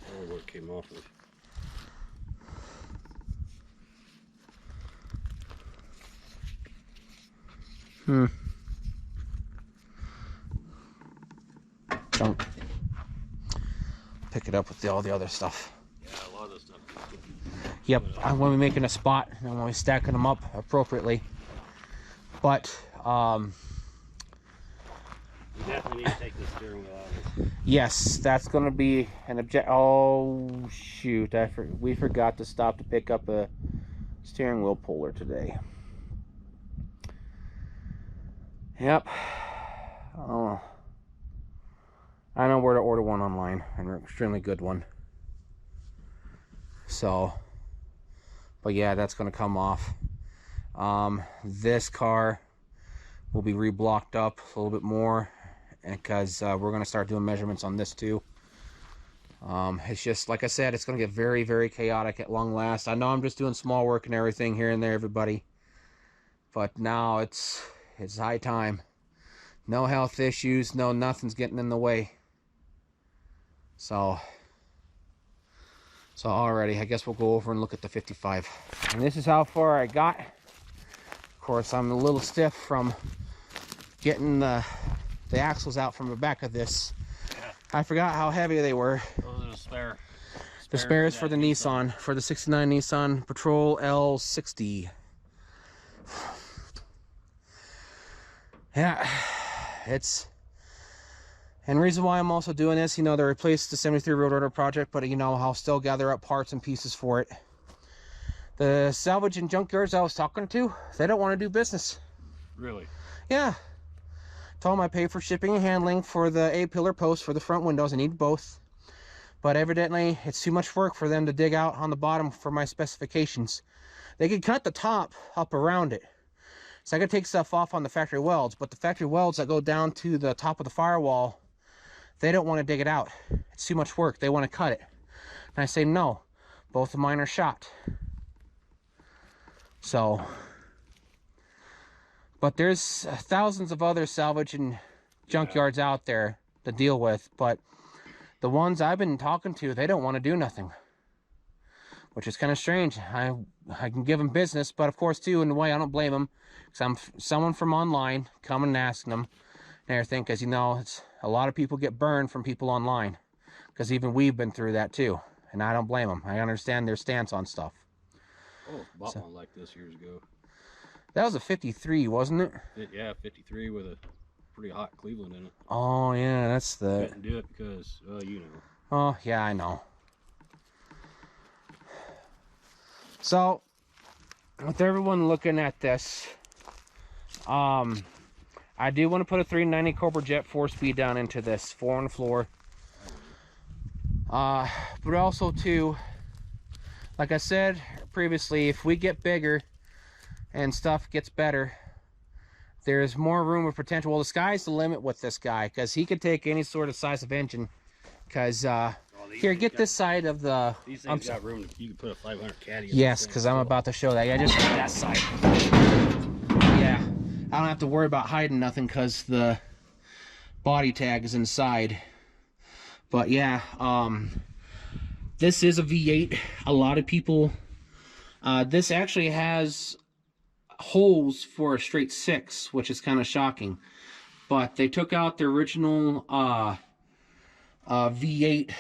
I don't know what it came off of. Junk. Pick it up with all the other stuff. Yeah, a lot of this stuff. Yep, I'm going to be making a spot, and I'm going to be stacking them up appropriately. But we definitely need to take the steering wheel out of this. Yes, that's going to be an object. Oh shoot! We forgot to stop to pick up a steering wheel puller today. Yep. Oh, I know where to order one online, and an extremely good one. So, but yeah, that's going to come off. This car will be reblocked up a little bit more, because we're going to start doing measurements on this too. It's just, like I said, it's going to get very, very chaotic at long last. I know I'm just doing small work and everything here and there, everybody, but now it's high time. No health issues, no nothing's getting in the way. So alrighty, I guess we'll go over and look at the 55. And this is how far I got. Of course, I'm a little stiff from getting the axles out from the back of this. Yeah. I forgot how heavy they were. Those are the spare. The spares for the Nissan, for the 69 Nissan Patrol L60. Yeah, and the reason why I'm also doing this, they replaced the 73 road order project, but I'll still gather up parts and pieces for it. The salvage and junkyards I was talking to, they don't want to do business. Really? Yeah. Told them I pay for shipping and handling for the A-pillar posts for the front windows. I need both. But evidently, it's too much work for them to dig out on the bottom for my specifications. They could cut the top up around it. So I could take stuff off on the factory welds, but the factory welds that go down to the top of the firewall, they don't want to dig it out. It's too much work. They want to cut it. And I say, no, both of mine are shot. So, but there's thousands of other salvage and junkyards out there to deal with, but the ones I've been talking to, they don't want to do nothing, which is kind of strange. I can give them business, but of course too, in a way I don't blame them, because I'm someone from online coming and asking them and everything, because it's a lot of people get burned from people online, because even we've been through that too, and I don't blame them. I understand their stance on stuff. Oh, bought one like this years ago. That was a 53, wasn't it? Yeah, 53 with a pretty hot Cleveland in it. Oh yeah, that's the. Couldn't do it because, you know. Oh yeah, I know. So, with everyone looking at this, I do want to put a 390 Cobra Jet 4-speed down into this, 4 on the floor. But also too, like I said previously, if we get bigger and stuff gets better, there's more room of potential. Well, the sky's the limit with this guy, because he could take any sort of size of engine. Because here, get this side of the. These things got room. You can put a 500 caddy. Yes, because I'm about to show that. Yeah, just that side. Yeah, I don't have to worry about hiding nothing because the body tag is inside. But yeah, this is a V8. A lot of people. This actually has holes for a straight 6, which is kind of shocking. But they took out the original V8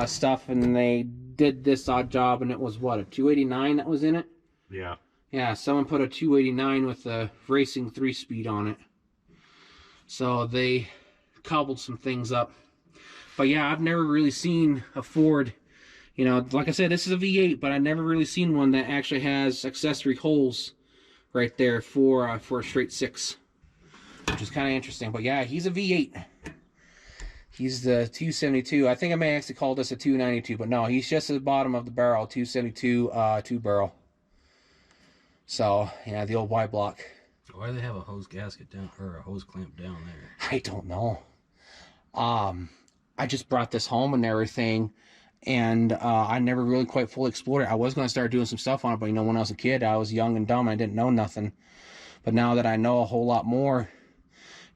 stuff, and they did this odd job, and it was what, a 289 that was in it? Yeah. Yeah, someone put a 289 with a racing 3-speed on it. So they cobbled some things up. But yeah, I've never really seen a Ford, you know, like I said, this is a V8, but I've never really seen one that actually has accessory holes right there for a straight 6, which is kind of interesting. But yeah, he's a V8. He's the 272. I think I may actually call this a 292, but no, he's just at the bottom of the barrel, 272 2-barrel. So yeah, the old Y block. Why do they have a hose gasket down, or a hose clamp down there? I don't know. I just brought this home and everything, and I never really quite fully explored it. I was going to start doing some stuff on it, but you know, when I was a kid, I was young and dumb. I didn't know nothing. But now that I know a whole lot more,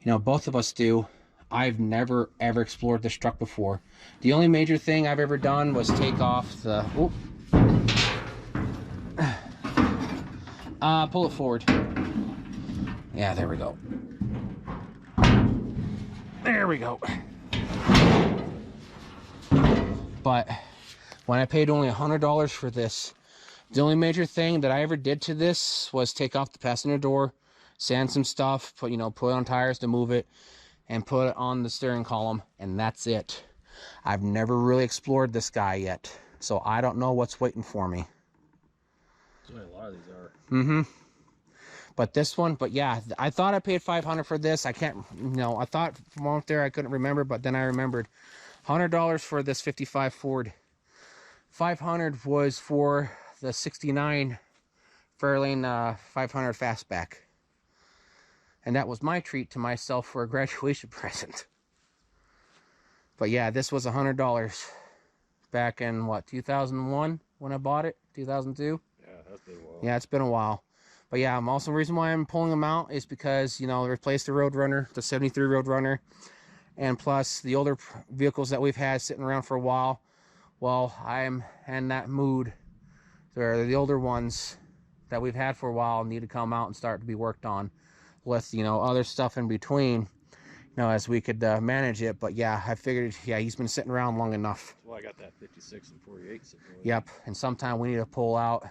you know, both of us do, I've never ever explored this truck before. The only major thing I've ever done was take off the... pull it forward. Yeah, there we go. There we go. But when I paid only $100 for this, the only major thing that I ever did to this was take off the passenger door, sand some stuff, put on tires to move it, and put it on the steering column, and that's it. I've never really explored this guy yet, so I don't know what's waiting for me. That's what a lot of these are. Mm-hmm. But this one, but yeah, I thought I paid $500 for this. I can't, I thought from out there I couldn't remember, but then I remembered. $100 for this 55 Ford. $500 was for the 69 Fairlane 500 Fastback. And that was my treat to myself for a graduation present. But yeah, this was $100 back in, what, 2001 when I bought it? 2002? Yeah, that's been a while. Yeah, it's been a while. But yeah, also the reason why I'm pulling them out is because, they replaced the Roadrunner, the 73 Roadrunner. And plus, the older vehicles that we've had sitting around for a while, well, I'm in that mood. The older ones that we've had for a while need to come out and start to be worked on with, other stuff in between, as we could manage it. But yeah, I figured, yeah, he's been sitting around long enough. Well, I got that 56 and 48 sitting there. Yep, and sometime we need to pull out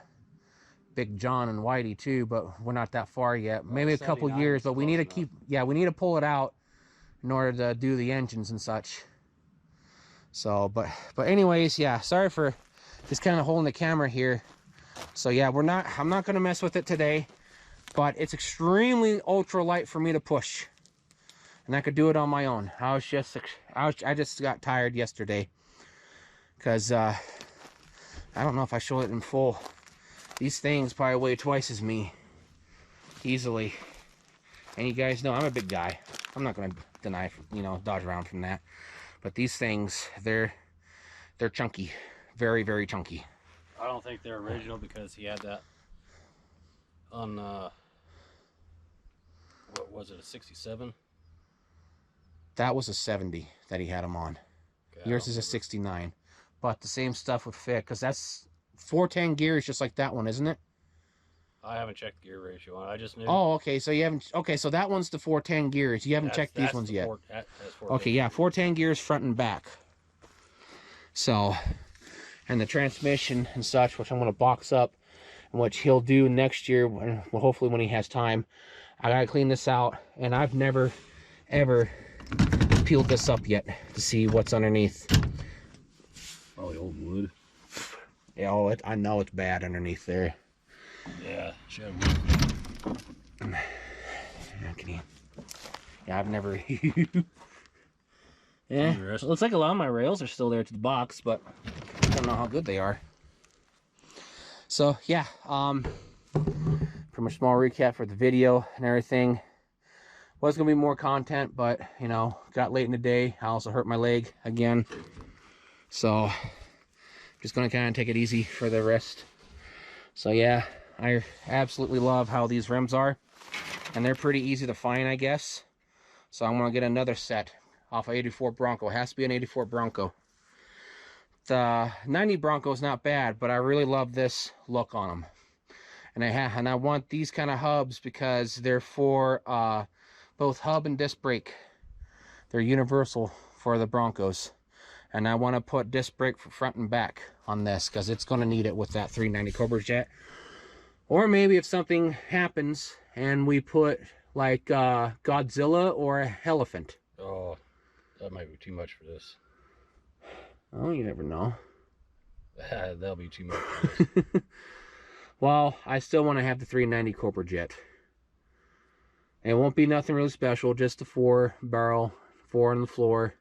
Big John and Whitey too, but we're not that far yet. Well, maybe a couple years, but we need to we need to pull it out in order to do the engines and such. So, but anyways, yeah, sorry for just kind of holding the camera here. So yeah, I'm not going to mess with it today, but it's extremely ultra light for me to push, and I could do it on my own. I just got tired yesterday because I don't know if I showed it in full. These things probably weigh twice as me easily, and you guys know I'm a big guy. I'm not going to deny, dodge around from that. But these things, they're chunky, very, very chunky. I don't think they're original because he had that on what was it, a 67? That was a 70 that he had them on. Okay, yours is a 69, but the same stuff would fit because that's 410 gears, just like that one, isn't it? I haven't checked the gear ratio on. I just knew. Oh, okay. So you haven't. Okay, so that one's the 410 gears. You haven't checked these ones yet. Okay, yeah, 410 gears front and back. So, and the transmission and such, which I'm going to box up, and what he'll do next year, well, hopefully when he has time, I gotta clean this out. And I've never, ever peeled this up yet to see what's underneath. Probably old wood. Yeah, oh, I know it's bad underneath there. Yeah, should Yeah, I've never. Yeah, Interesting. looks like a lot of my rails are still there to the box, but I don't know how good they are. So yeah, pretty much small recap for the video and everything. Was gonna be more content, but you know, got late in the day. I also hurt my leg again, so just gonna kind of take it easy for the rest. So yeah, I absolutely love how these rims are, and they're pretty easy to find, I guess. So I'm gonna get another set off of 84 Bronco. It has to be an 84 Bronco. The 90 Bronco is not bad, but I really love this look on them. And I want these kind of hubs because they're for both hub and disc brake. They're universal for the Broncos. And I want to put disc brake for front and back on this because it's going to need it with that 390 Cobra Jet. Or maybe if something happens and we put like Godzilla or a elephant. Oh, that might be too much for this. Oh, you never know. That'll be too much for this. Well, I still want to have the 390 Cobra Jet. It won't be nothing really special, just the 4-barrel, 4 on the floor.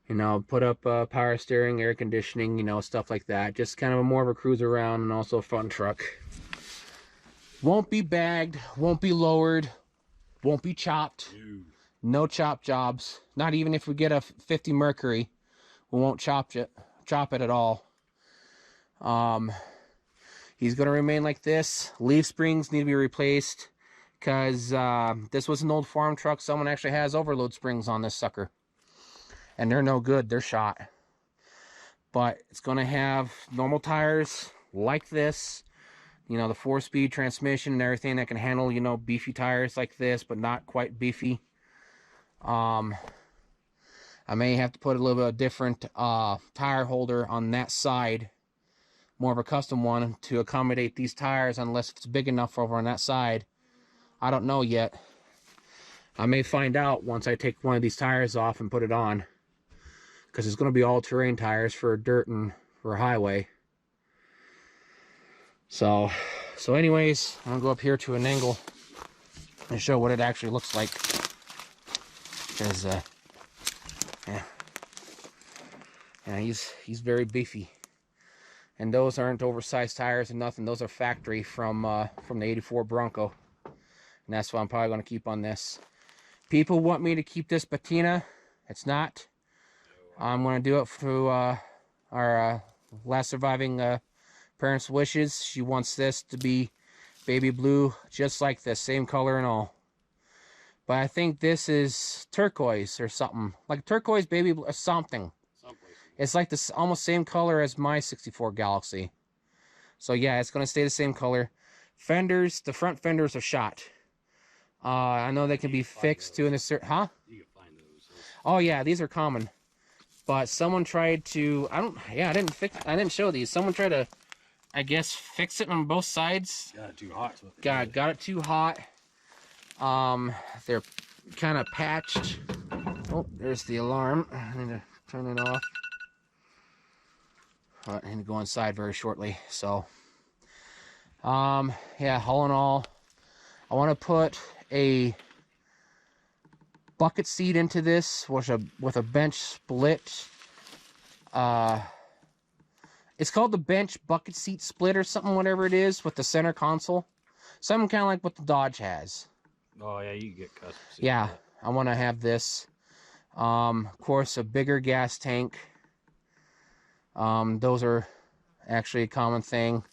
You know, put up power steering, air conditioning, you know, stuff like that. Just kind of more of a cruise around and also a fun truck. Won't be bagged, won't be lowered, won't be chopped. No chop jobs. Not even if we get a 50 Mercury, we won't chop it at all. He's going to remain like this. Leaf springs need to be replaced because this was an old farm truck. Someone actually has overload springs on this sucker. And they're no good. They're shot. But it's going to have normal tires like this. You know, the 4-speed transmission and everything that can handle, you know, beefy tires like this, but not quite beefy. I may have to put a little bit of different tire holder on that side. More of a custom one to accommodate these tires unless it's big enough over on that side. I don't know yet. I may find out once I take one of these tires off and put it on. Because it's going to be all-terrain tires for dirt and for highway. So anyways, I'm going to go up here to an angle and show what it actually looks like. Because, yeah, he's very beefy. And those aren't oversized tires and nothing. Those are factory from the 84 Bronco. And that's what I'm probably going to keep on this. People want me to keep this patina. It's not. I'm going to do it through our last surviving parents' wishes. She wants this to be baby blue, just like this, same color and all. But I think this is turquoise or something. Like turquoise baby blue or something. It's like this almost same color as my 64 Galaxie. So yeah, it's going to stay the same color. Fenders, the front fenders are shot. I know they can be fixed to in a certain... Huh? You can find those. Oh yeah, these are common. But someone tried to... I didn't show these. Someone tried to, I guess, fix it on both sides. Got it too hot. Got it too hot. They're kind of patched. Oh, there's the alarm. I need to turn it off. I need to go inside very shortly. So, yeah, all in all, I want to put a bucket seat into this with a bench split. It's called the bench bucket seat split or something, whatever it is, with the center console. Something kind of like what the Dodge has. Oh yeah, you can get custom seats. Yeah, I want to have this. Of course, a bigger gas tank. Those are actually a common thing.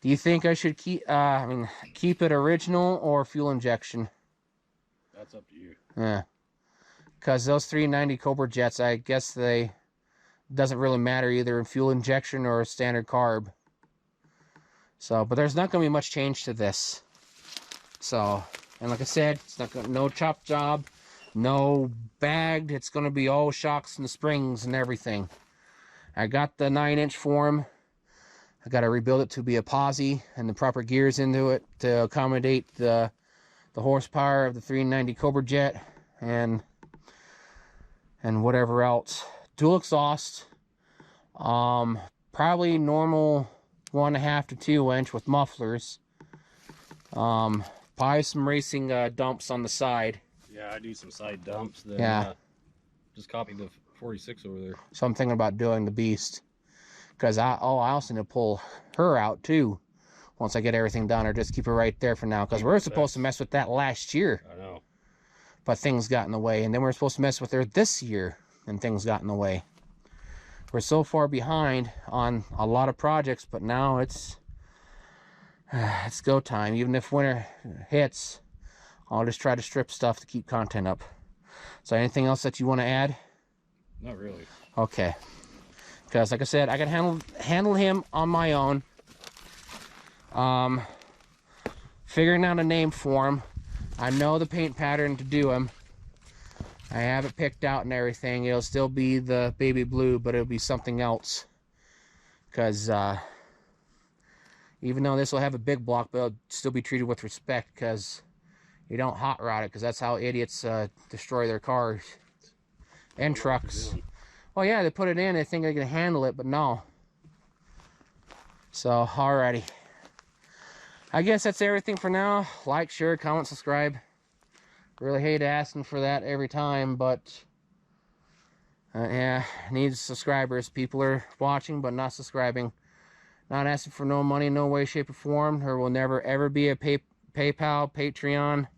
Do you think I should keep it original or fuel injection? That's up to you. Yeah, because those 390 Cobra Jets, I guess they doesn't really matter either in fuel injection or standard carb. So, but there's not going to be much change to this. So, and like I said, it's not gonna, no chop job, no bagged. It's going to be all shocks and springs and everything. I got the 9-inch form. I got to rebuild it to be a posi and the proper gears into it to accommodate the horsepower of the 390 Cobra Jet and whatever else. Dual exhaust. Probably Probably normal 1.5 to 2 inch with mufflers. Probably some racing dumps on the side. Yeah, I do some side dumps. Then, Yeah. Just copy the 46 over there. So I'm thinking about doing the Beast. Because I also need to pull her out too. Once I get everything done, or just keep her right there for now. Because we were supposed to mess with that last year. I know. But things got in the way. And then we were supposed to mess with her this year. And things got in the way. We're so far behind on a lot of projects. But now it's go time. Even if winter hits, I'll just try to strip stuff to keep content up. So anything else that you want to add? Not really. Okay. Because like I said, I can handle him on my own. Figuring out a name for him. I know the paint pattern to do him. I have it picked out and everything. It'll still be the baby blue, but it'll be something else. Because even though this will have a big block, but it'll still be treated with respect. Because you don't hot rod it, because that's how idiots destroy their cars and trucks. Well, yeah, they put it in, they think they can handle it, but no. So, alrighty. I guess that's everything for now. Like, share, comment, subscribe. Really hate asking for that every time, but yeah, needs subscribers. People are watching, but not subscribing. Not asking for no money, no way, shape, or form. There will never, ever be a PayPal, Patreon.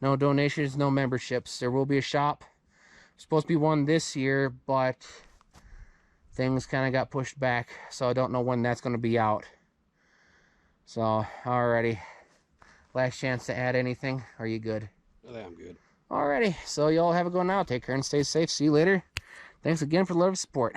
No donations, no memberships. There will be a shop. Supposed to be one this year, but things kind of got pushed back, so I don't know when that's going to be out. So, alrighty. Last chance to add anything. Are you good? I think I'm good. Alrighty. So, y'all have a good one now. Take care and stay safe. See you later. Thanks again for the love and support.